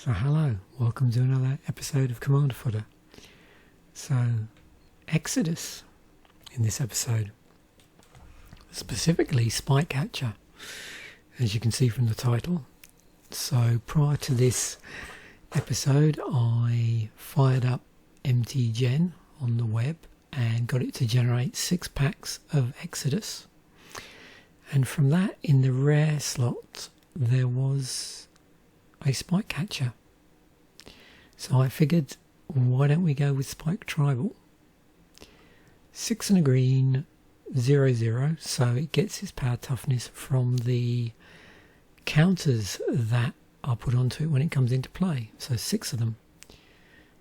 So hello, welcome to another episode of Commander Fodder. So, Exodus in this episode, specifically Spikecatcher, as you can see from the title. So prior to this episode I fired up MTGen on the web and got it to generate 6 packs of Exodus, and from that, in the rare slot, there was a Spikecatcher. So I figured, why don't we go with Spike Tribal? 6 and a green, 0/0, so it gets its power toughness from the counters that are put onto it when it comes into play. So 6 of them.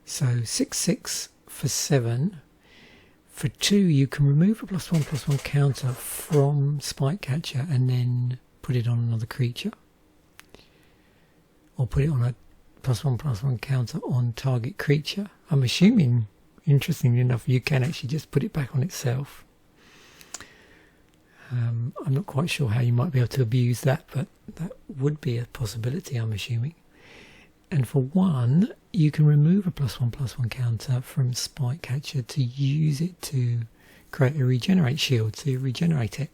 So 6/6 for 7. For 2, you can remove a +1/+1 counter from Spikecatcher and then put it on another creature, or put it on a +1/+1 counter on target creature. I'm assuming, interestingly enough, you can actually just put it back on itself. I'm not quite sure how you might be able to abuse that, but that would be a possibility, I'm assuming. And for 1, you can remove a +1/+1 counter from Spikecatcher to use it to create a regenerate shield, to regenerate it.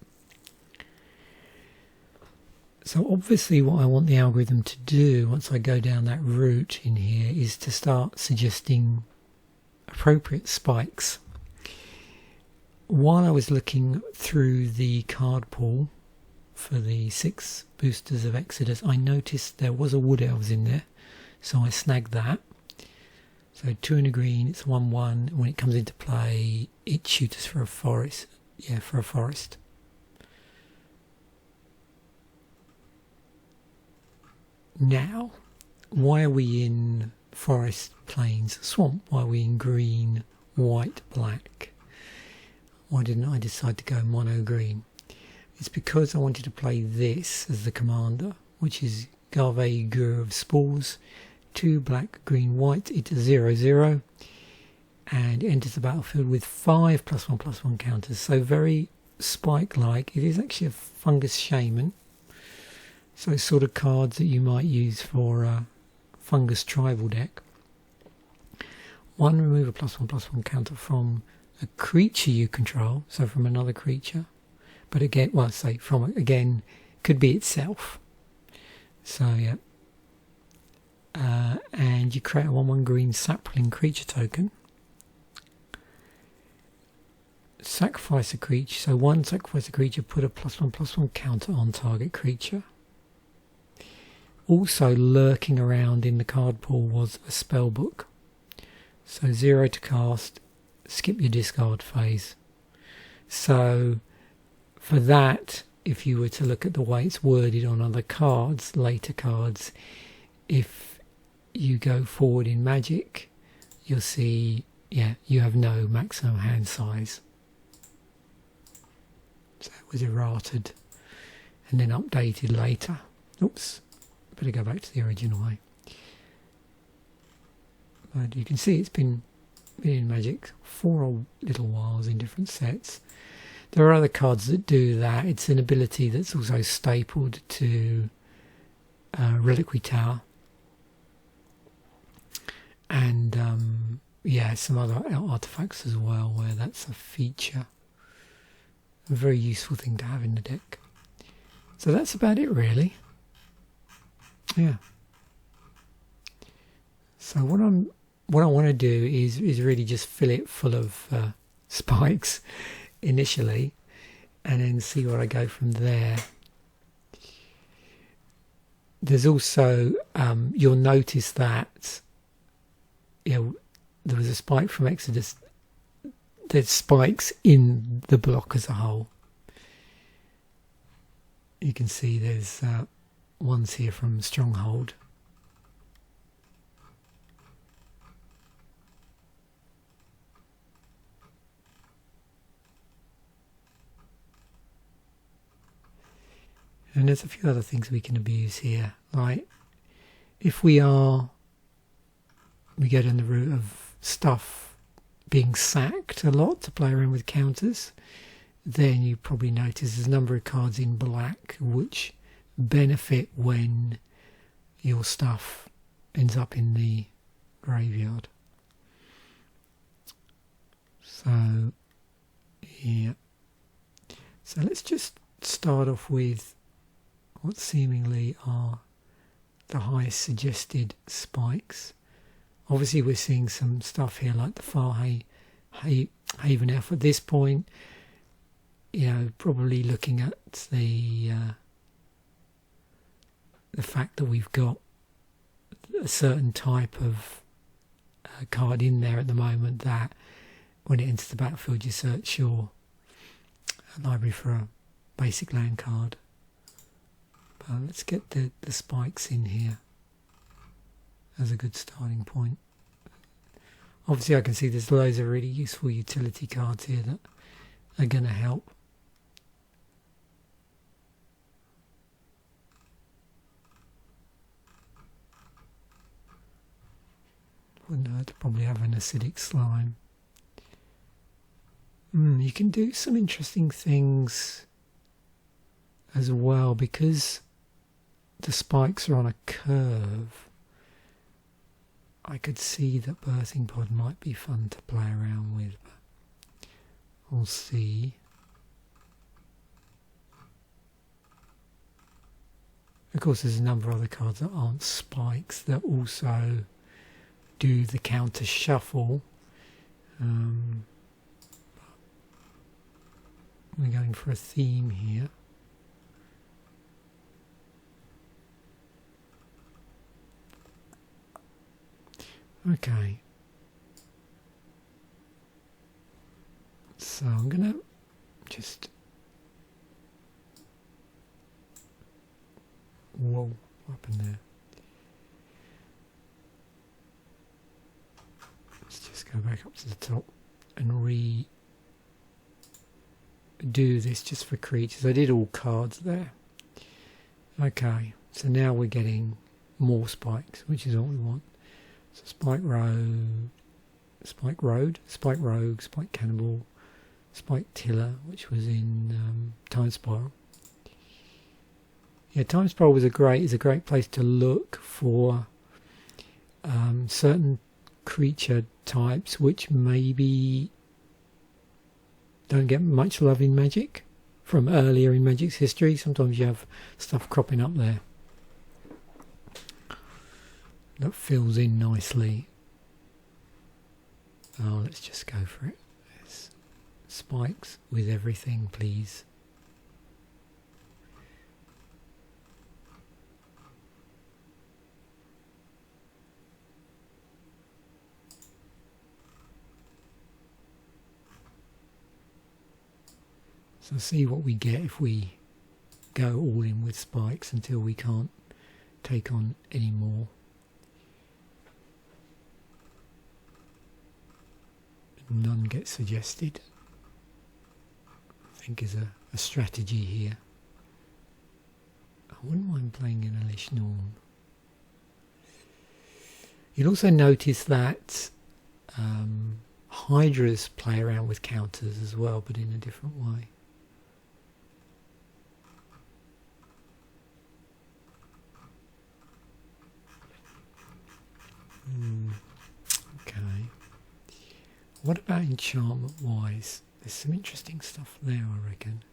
So obviously what I want the algorithm to do once I go down that route in here is to start suggesting appropriate spikes. While I was looking through the card pool for the 6 boosters of Exodus, I noticed there was a Wood Elves in there, so I snagged that. So 2 and a green, it's 1/1. When it comes into play, it shoots us for a forest. Yeah, for a forest. Now, why are we in forest, plains, swamp? Why are we in green, white, black? Why didn't I decide to go mono green? It's because I wanted to play this as the commander, which is Ghave of Spores, 2 black, green, white. It's a 0/0 and enters the battlefield with 5 +1/+1 counters. So very spike-like. It is actually a fungus shaman. So sort of cards that you might use for a fungus tribal deck. 1, remove a +1/+1 counter from a creature you control, so from another creature. But again, well, say from, again, could be itself. So yeah. And you create a 1/1 green sapling creature token. Sacrifice a creature, so 1, sacrifice a creature, put a +1/+1 counter on target creature. Also lurking around in the card pool was a spell book. So 0 to cast, skip your discard phase. So for that, if you were to look at the way it's worded on other cards, later cards, if you go forward in Magic, you'll see, yeah, you have no maximum hand size. So it was errated and then updated later. Oops. Better go back to the original way. But you can see it's been in Magic for a little whiles in different sets. There are other cards that do that. It's an ability that's also stapled to Reliquary Tower. And yeah, some other artifacts as well, where that's a feature. A very useful thing to have in the deck. So that's about it, really. Yeah. So what I want to do is really just fill it full of spikes initially, and then see where I go from there. There's also you'll notice that, you know, there was a spike from Exodus. There's spikes in the block as a whole. You can see there's ones here from Stronghold. And there's a few other things we can abuse here. Like, if we go down the route of stuff being sacked a lot to play around with counters, then you probably notice there's a number of cards in black which benefit when your stuff ends up in the graveyard. So yeah, so let's just start off with what seemingly are the highest suggested spikes. Obviously we're seeing some stuff here like the Far Haven Elf at this point, you know, probably looking at the fact that we've got a certain type of card in there at the moment that when it enters the battlefield you search your library for a basic land card. But let's get the spikes in here as a good starting point. Obviously I can see there's loads of really useful utility cards here that are going to help. Wouldn't hurt to probably have an acidic slime. You can do some interesting things as well because the spikes are on a curve. I could see that Birthing Pod might be fun to play around with, but we'll see. Of course there's a number of other cards that aren't spikes that also do the counter shuffle. We're going for a theme here. Okay. So I'm gonna just whoa, what happened there? Let's just go back up to the top and redo this just for creatures. I did all cards there. Okay, so now we're getting more spikes, which is what we want. So Spike Road, Spike Rogue, Spike Cannibal, Spike Tiller, which was in Time Spiral. Yeah, Time Spiral is a great place to look for certain creature types which maybe don't get much love in Magic from earlier in Magic's history. Sometimes you have stuff cropping up there that fills in nicely. Oh, let's just go for it. There's spikes with everything, please. So see what we get if we go all in with spikes until we can't take on any more. None get suggested, I think is a strategy here. I wouldn't mind playing an Elish Norn. You'll also notice that Hydras play around with counters as well, but in a different way. Okay. What about enchantment wise? There's some interesting stuff there, I reckon.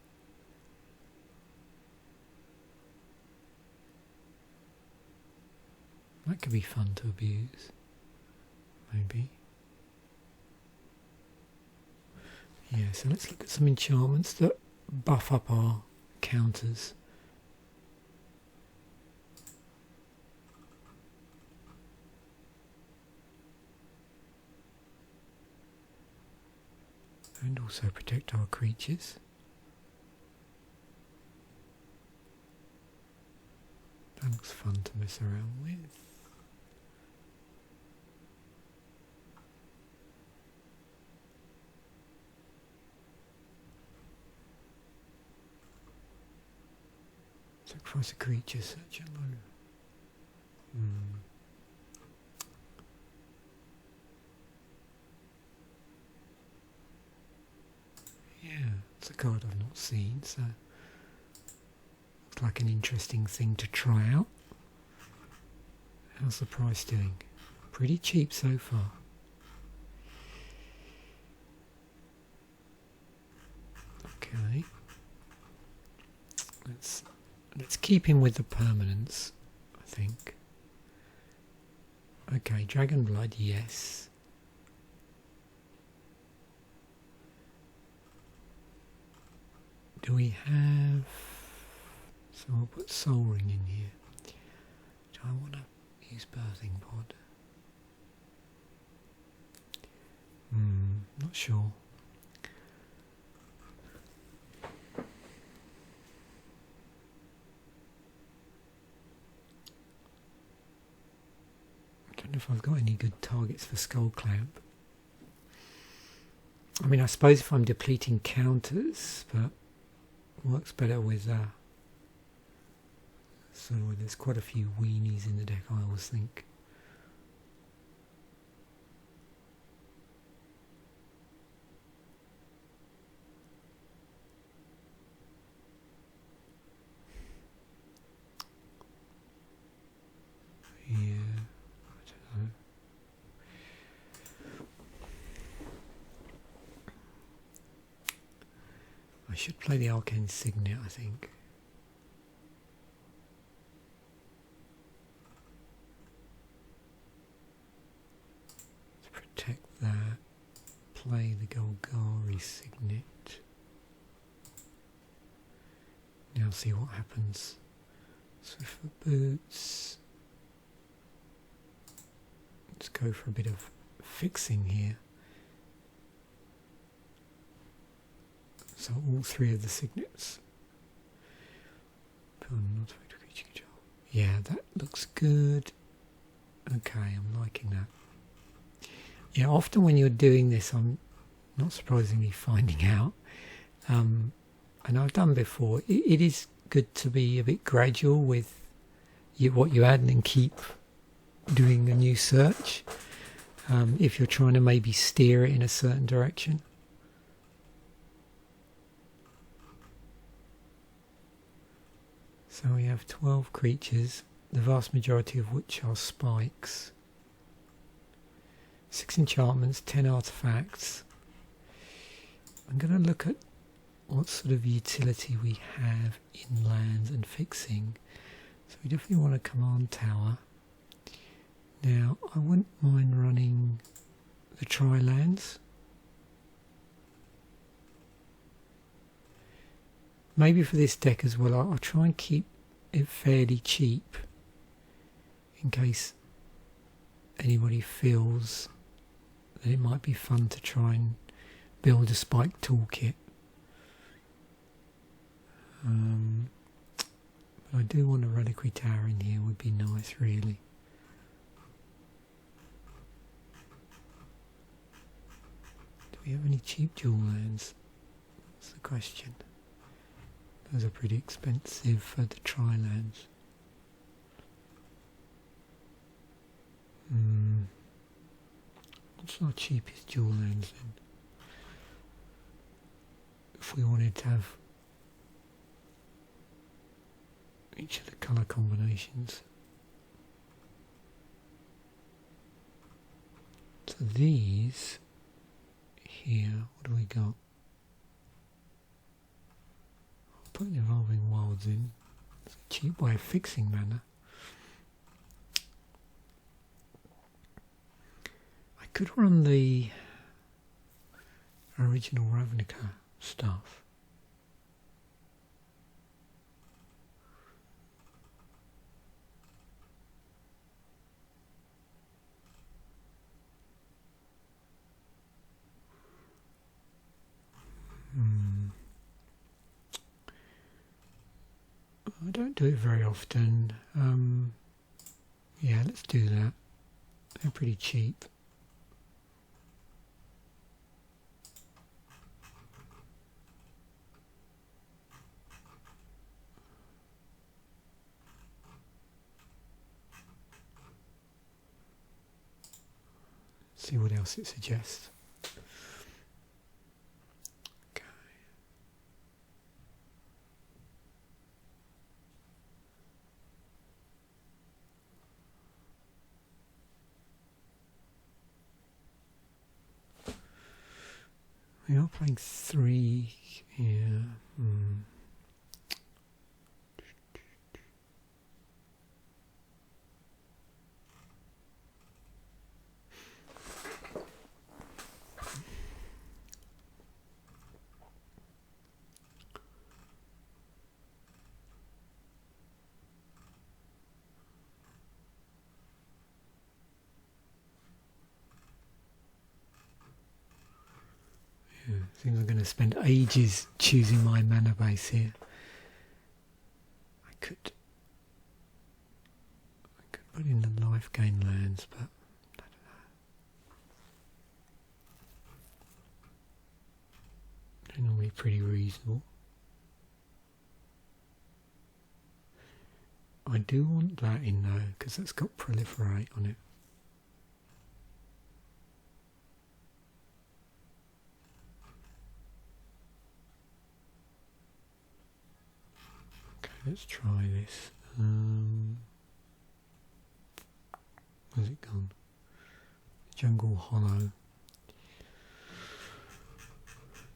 That could be fun to abuse. Maybe. Yeah, so let's look at some enchantments that buff up our counters. And also protect our creatures. That looks fun to mess around with. Sacrifice a creature, search it low. Yeah, it's a card I've not seen, so looks like an interesting thing to try out. How's the price doing? Pretty cheap so far. Okay. Let's keep him with the permanence, I think. Okay, Dragon Blood, yes. Do we have... So I'll put Soul Ring in here. Do I want to use Birthing Pod? Not sure. I don't know if I've got any good targets for Skull Clamp. I mean, I suppose if I'm depleting counters, but it works better with so there's quite a few weenies in the deck, I always think. Yeah, I don't know. I should play the Arcane Signet, I think. To protect that, play the Golgari Signet. Now see what happens. Swift for boots. Let's go for a bit of fixing here. So all three of the signets. Yeah, that looks good. Okay, I'm liking that. Yeah, often when you're doing this, I'm not surprisingly finding out, and I've done before, it is good to be a bit gradual with what you add and then keep doing a new search if you're trying to maybe steer it in a certain direction. So we have 12 creatures, the vast majority of which are spikes. 6 enchantments, 10 artifacts. I'm going to look at what sort of utility we have in lands and fixing. So we definitely want a command tower. Now, I wouldn't mind running the tri-lands. Maybe for this deck as well, I'll try and keep it fairly cheap in case anybody feels that it might be fun to try and build a spike toolkit. But I do want a reliquary tower in here, would be nice really. Do we have any cheap jewel lands? That's the question. Those are pretty expensive for the tri-lands. What's our cheapest jewel lands then? If we wanted to have each of the colour combinations. So these here, what do we got? Put Evolving Wilds in. It's a cheap way of fixing mana. I could run the original Ravnica stuff. I don't do it very often. Yeah, let's do that. They're pretty cheap. See what else it suggests. We are playing 3 here. I think I'm going to spend ages choosing my mana base here. I could put in the life gain lands, but I don't know. They're normally pretty reasonable. I do want that in though, because that's got proliferate on it. Let's try this. Where's it gone? Jungle Hollow.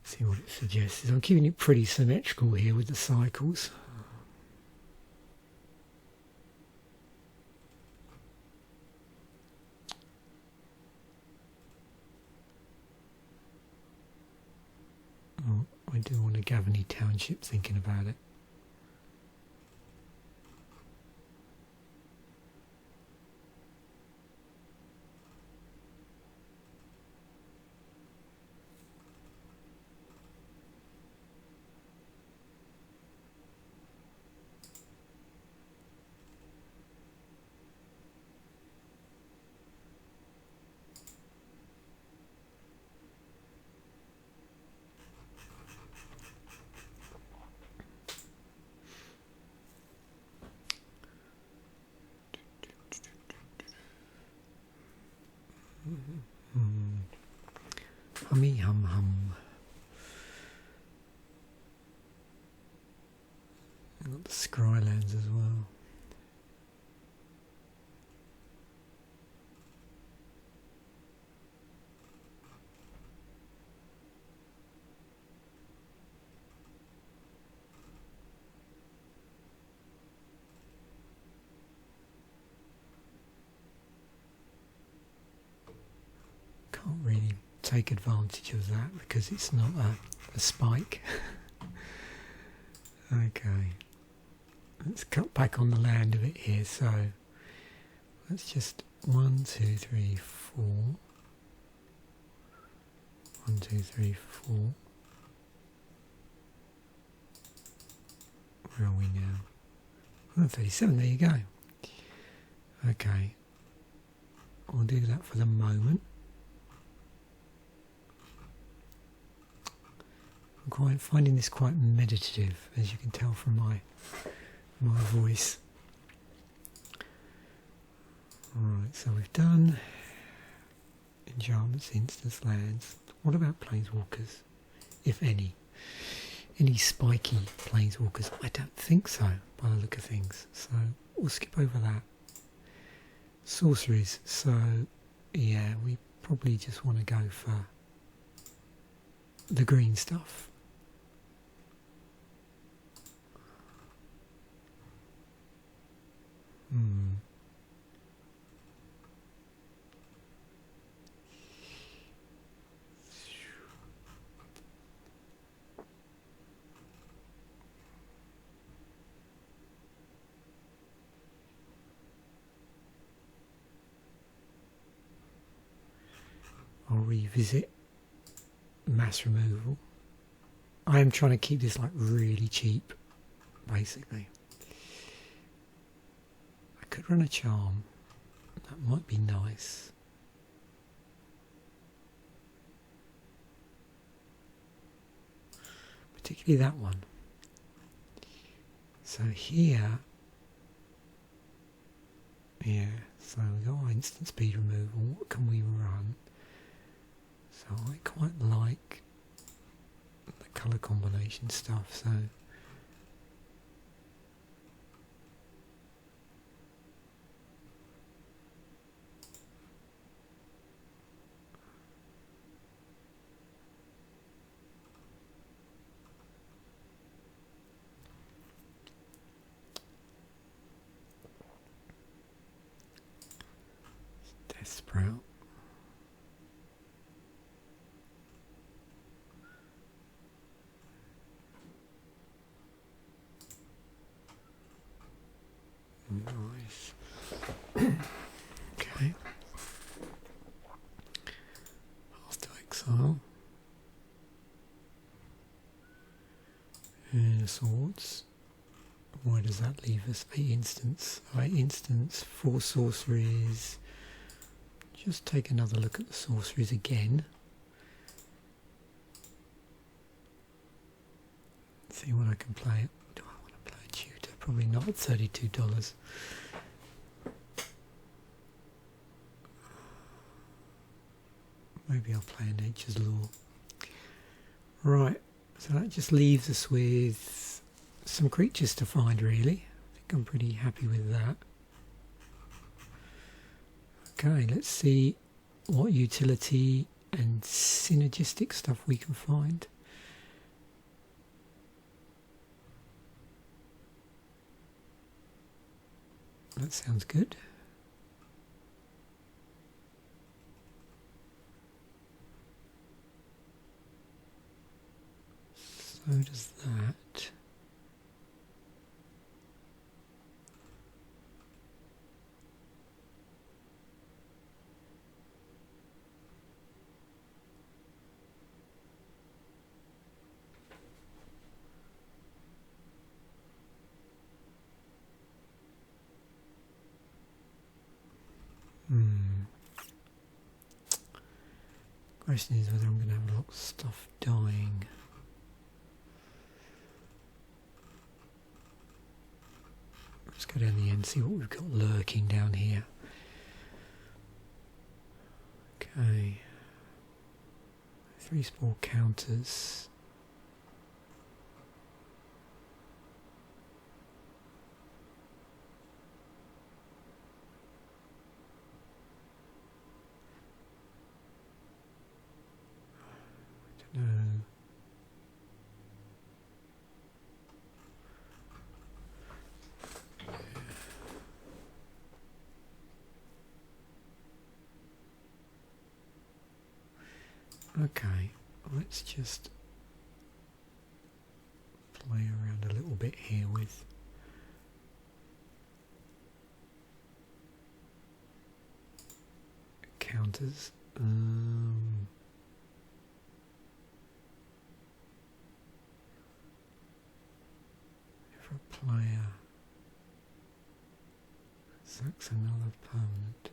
See what it suggests. I'm keeping it pretty symmetrical here with the cycles. Oh, I do want a Gavony Township thinking about it. Hummy hum hum. I've got the Scrylands as well. Can't really take advantage of that because it's not a spike. Okay, let's cut back on the land a bit here. So let's just 1, 2, 3, 4. 1, 2, 3, 4. Where are we now? 137. There you go. Okay, I'll do that for the moment. I'm finding this quite meditative, as you can tell from my voice. Right, so we've done enchantments, instance lands. What about planeswalkers, if any? Any spiky planeswalkers? I don't think so, by the look of things. So we'll skip over that. Sorceries. So yeah, we probably just want to go for the green stuff. I'll revisit mass removal. I am trying to keep this like really cheap, basically. I could run a charm. That might be nice. Particularly that one. So here, yeah, so we've got our instant speed removal. What can we run? So I quite like the colour combination stuff, so Deathsprout. Nice. Okay. Path to Exile. Swords. Where does that leave us? 8 instants. 8 instants, 4 sorceries. Just take another look at the sorceries again. See what I can play. Do I want to play a tutor? Probably not at $32. Maybe I'll play a Nature's Law. Right, so that just leaves us with some creatures to find, really. I think I'm pretty happy with that. Okay, let's see what utility and synergistic stuff we can find. That sounds good. So does that. Question is whether I'm going to have a lot of stuff dying. Let's go down the end, see what we've got lurking down here. Okay. 3 spore counters. I don't know. Okay, let's just play around a little bit here with counters. If a player sacks another opponent,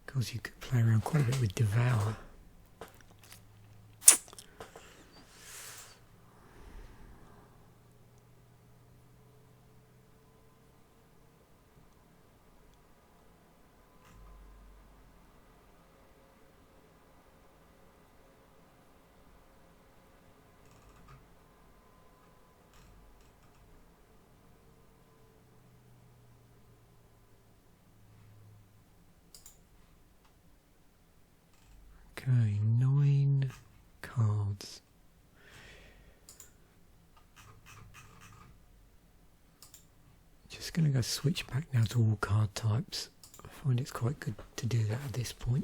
of course you could play around quite a bit with Devour. Okay, 9 cards. Just going to go switch back now to all card types. I find it's quite good to do that at this point.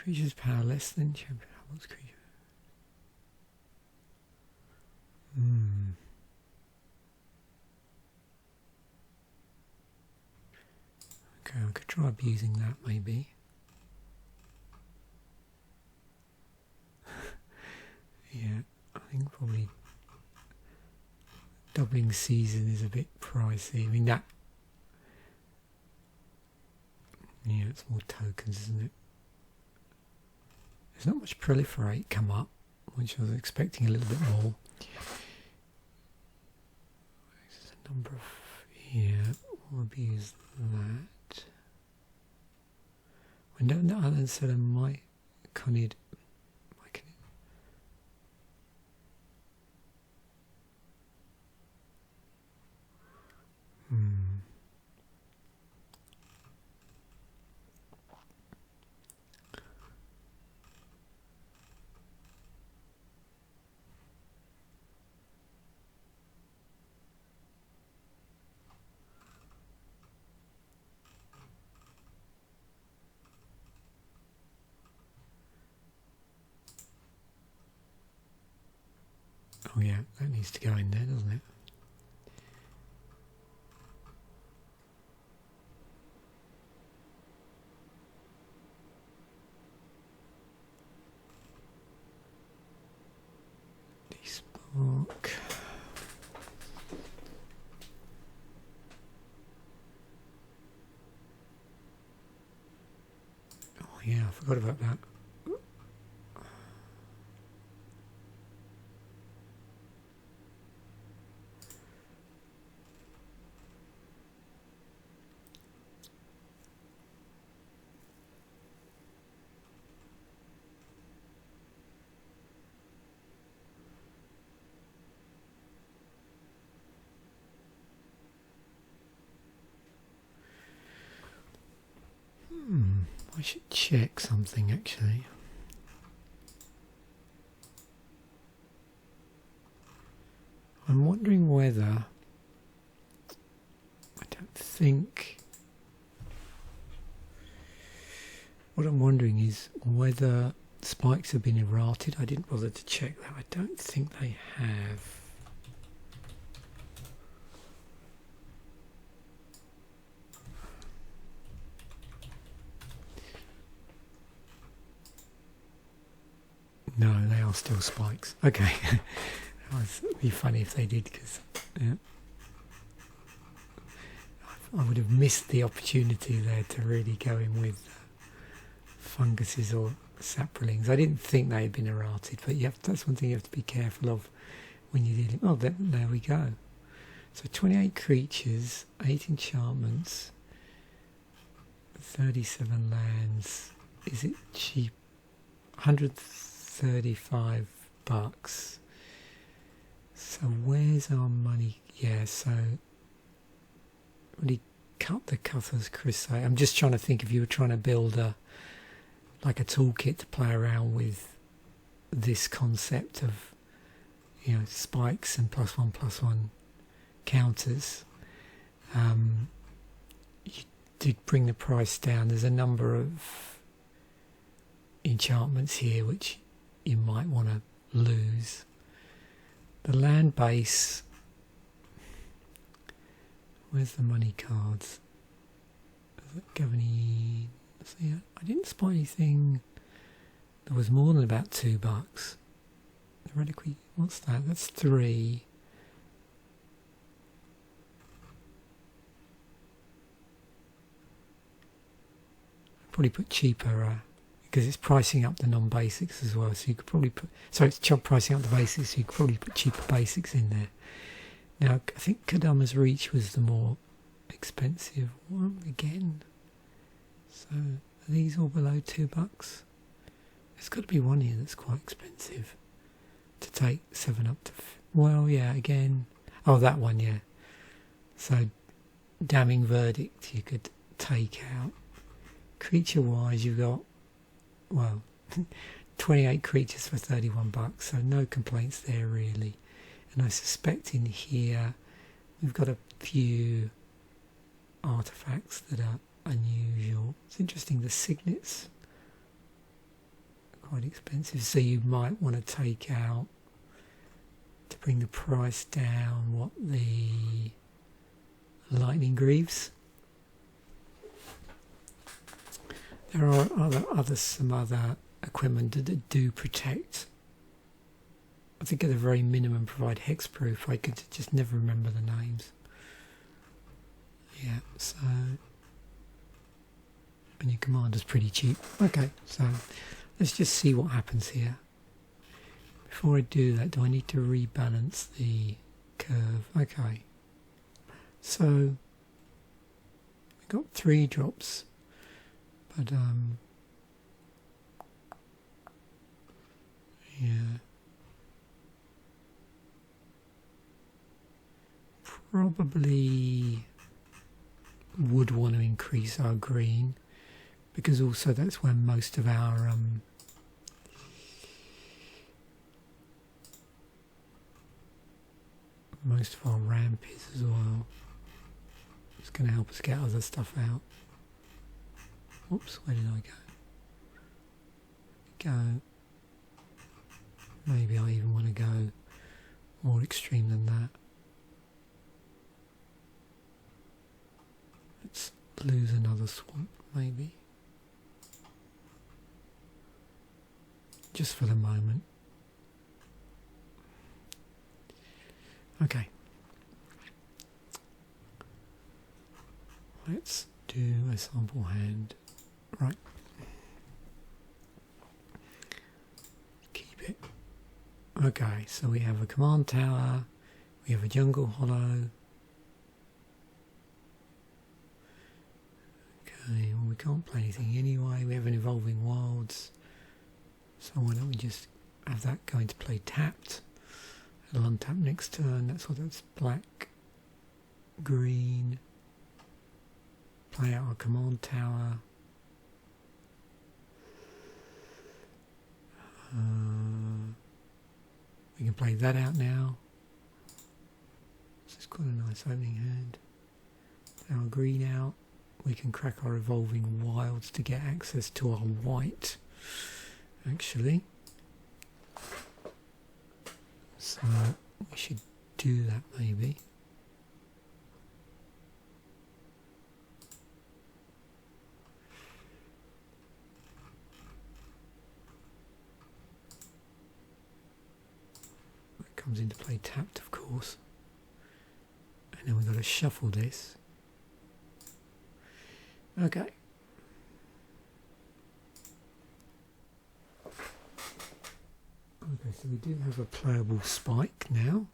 Creature's power less than Champion of Lambholt's creature. Okay, I could try abusing that maybe. Yeah, I think probably doubling season is a bit pricey. I mean that, yeah, it's more tokens, isn't it? There's not much proliferate come up, which I was expecting a little bit more. There's a number of, yeah, we'll abuse that. We don't know other sort of my Conid. Oh yeah, that needs to go in there, doesn't it? Despark. Oh yeah, I forgot about that. I should check something actually. I'm wondering whether, I don't think, what I'm wondering is whether spikes have been errated. I didn't bother to check that. I don't think they have. No, they are still spikes. Okay. It would be funny if they did, because yeah, I would have missed the opportunity there to really go in with funguses or saplings. I didn't think they had been errated, but that's one thing you have to be careful of when you're dealing. Oh, there we go. So 28 creatures, 8 enchantments, 37 lands. Is it cheap? 135 bucks. So where's our money? Yeah, so really cut the Cathars Crusade. I'm just trying to think if you were trying to build like a toolkit to play around with this concept of, you know, spikes and +1/+1 counters. You did bring the price down. There's a number of enchantments here which you might want to lose. The land base, where's the money cards? Gavony, see, I didn't spot anything that was more than about $2. The reliquary, what's that? That's 3. Probably put cheaper because it's pricing up the non-basics as well. So you could probably put, sorry, it's pricing up the basics, so you could probably put cheaper basics in there. Now, I think Kadama's Reach was the more expensive one again. So, are these all below $2? There's got to be one here that's quite expensive to take 7 up to. Well, yeah, again. Oh, that one, yeah. So, Damning Verdict you could take out. Creature-wise, you've got, well, 28 creatures for $31, so no complaints there really. And I suspect in here we've got a few artifacts that are unusual. It's interesting, the signets quite expensive, so you might want to take out, to bring the price down, what, the lightning greaves. There are some other equipment that do protect. I think at the very minimum provide hexproof. I could just never remember the names. Yeah, so, and your commander's pretty cheap. Okay, so let's just see what happens here. Before I do that, do I need to rebalance the curve? Okay, so we got 3 drops, but yeah, probably would want to increase our green, because also that's where most of our ramp is as well. It's going to help us get other stuff out. Oops, where did I go? Maybe I even want to go more extreme than that. Let's lose another swamp, maybe. Just for the moment. Okay. Let's do a sample hand. Right. Keep it. Okay, so we have a command tower, we have a jungle hollow. Okay, well, we can't play anything anyway. We have an evolving wilds. So why don't we just have that going to play tapped? It'll untap next turn. That's what that's black, green. Play out our command tower. We can play that out now. This is quite a nice opening hand. Our green out. We can crack our evolving wilds to get access to our white, actually. So we should do that maybe. That comes into play tapped, of course. And then we've got to shuffle this. Okay. Okay, so we do have a playable spike now.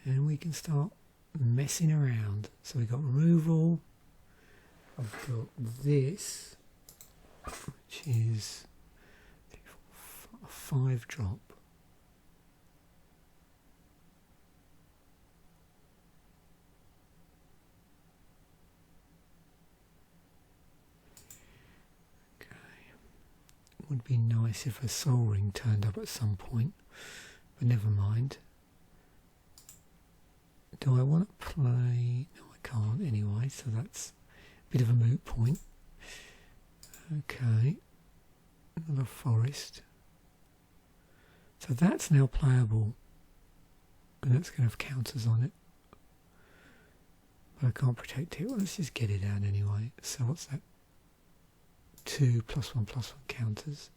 And we can start messing around. So we've got removal. I've got this, which is a 5-drop. Would be nice if a soul ring turned up at some point, but never mind. Do I want to play? No, I can't anyway, so that's a bit of a moot point. Okay, another forest. So that's now playable, and that's going to have counters on it. But I can't protect it. Well, let's just get it out anyway. So what's that? 2 +1/+1 counters.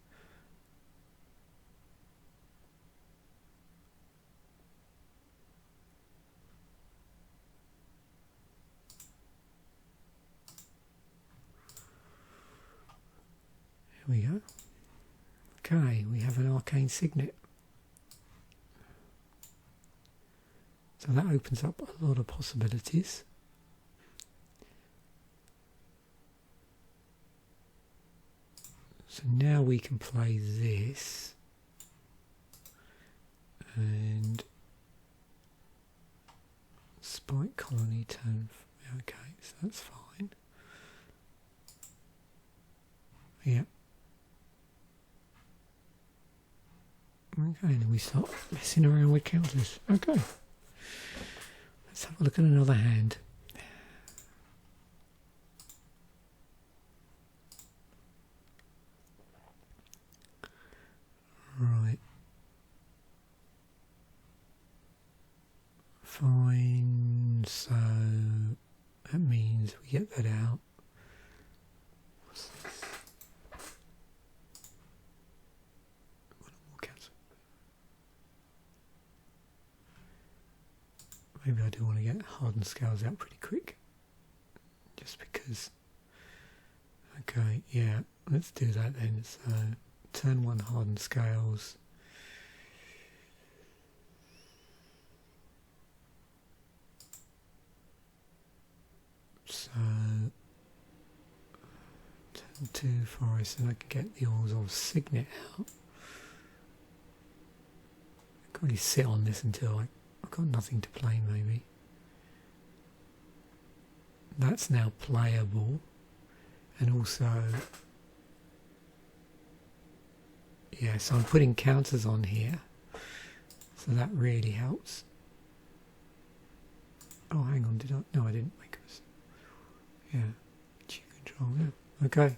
Here we go. Okay, we have an Arcane Signet. So that opens up a lot of possibilities. So now we can play this, and Spike Colony turn. Okay, so that's fine. Yeah. Okay, then we start messing around with counters. Okay. Let's have a look at another hand. fine. So that means we get that out. What's this? Maybe I do want to get Hardened Scales out pretty quick. Just because. Okay, yeah, let's do that then. So, turn 1 Hardened Scales. So, turn 2 Forest, and I can get the Abzan Signet out. I can't really sit on this until I've got nothing to play, maybe. That's now playable. And also, yeah, so I'm putting counters on here. So that really helps. Oh, hang on, did I? No, I didn't make us. Yeah, control, yeah. Okay,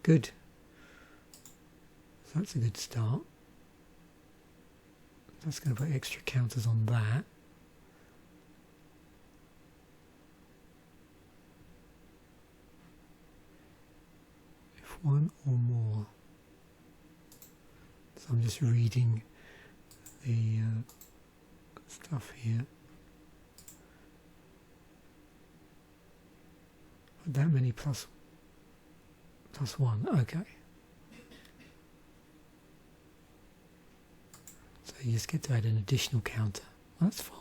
good. So that's a good start. That's going to put extra counters on that. If one or more. So I'm just reading the stuff here. That many plus one, okay. So you just get to add an additional counter. That's fine.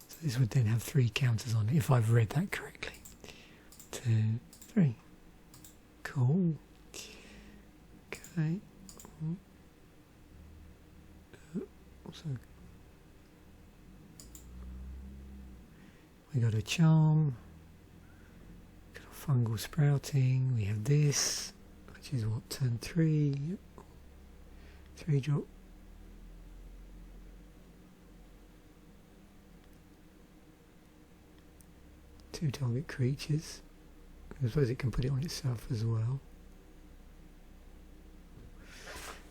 So this would then have 3 counters on it, if I've read that correctly. 2, 3. Cool. Okay. Also, we got a charm. Got a fungal sprouting. We have this, which is what, turn 3. 3 drop. Two target creatures. I suppose it can put it on itself as well.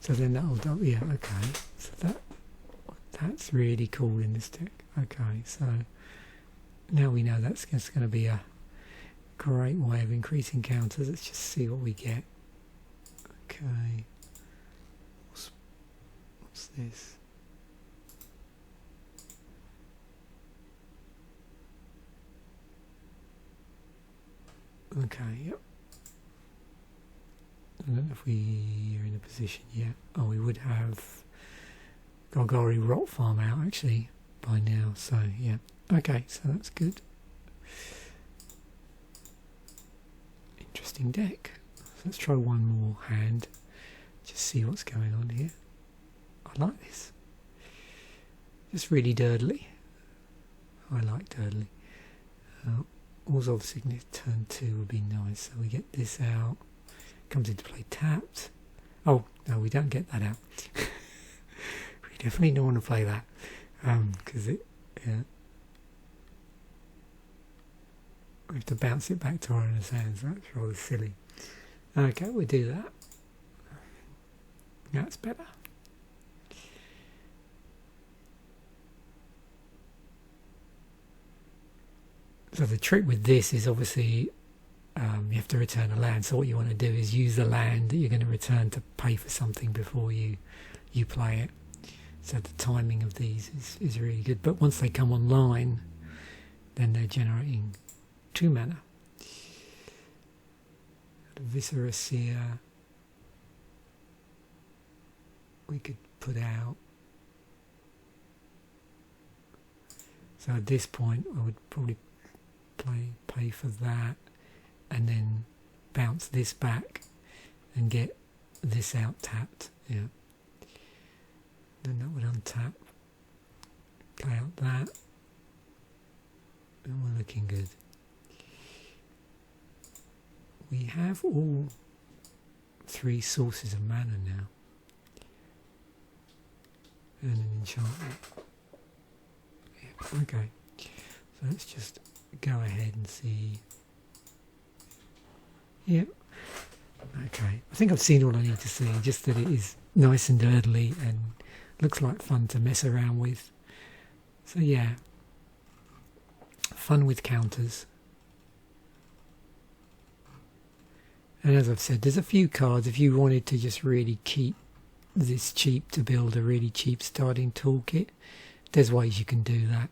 So then that'll do, yeah, okay. So that's really cool in this deck. Okay, so now we know that's just going to be a great way of increasing counters. Let's just see what we get. Okay. What's this? Okay, yep. I don't know if we are in a position yet. Oh, we would have Golgari Rot Farm out actually by now, so yeah. Okay, so that's good. Interesting deck. So let's try one more hand. Just see what's going on here. I like this. Just really dirtly. I like dirtly. Abzan Signet turn 2 would be nice. So we get this out. Comes into play tapped. Oh, no, we don't get that out. We definitely don't want to play that. Because it, yeah. We have to bounce it back to our owner's hands. That's rather silly. Okay, we do that. That's better. So the trick with this is obviously you have to return a land. So what you want to do is use the land that you're going to return to pay for something before you play it. So the timing of these is really good. But once they come online, then they're generating 2 mana. Viscera Seer. We could put out. So at this point, I would probably pay for that, and then bounce this back and get this out tapped. Yeah. Then that would untap. Play out that. And we're looking good. We have all 3 sources of mana now. And an enchantment. Yeah. Okay. So let's just go ahead and see. Yep. Okay. I think I've seen all I need to see. Just that it is nice and dirtly and looks like fun to mess around with. So yeah, fun with counters. And as I've said, there's a few cards if you wanted to just really keep this cheap to build a really cheap starting toolkit. There's ways you can do that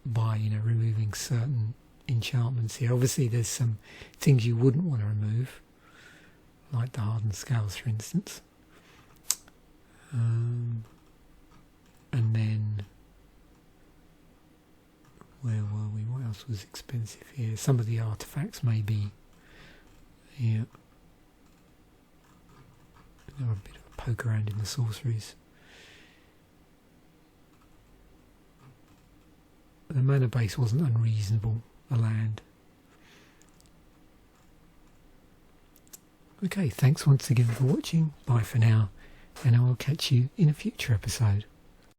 by, you know, removing certain enchantments here. Obviously there's some things you wouldn't want to remove, like the Hardened Scales, for instance. And then, where were we? What else was expensive here? Some of the artifacts maybe. Yeah. Have a bit of a poke around in the sorceries. The mana base wasn't unreasonable, the land. Okay, thanks once again for watching. Bye for now, and I will catch you in a future episode.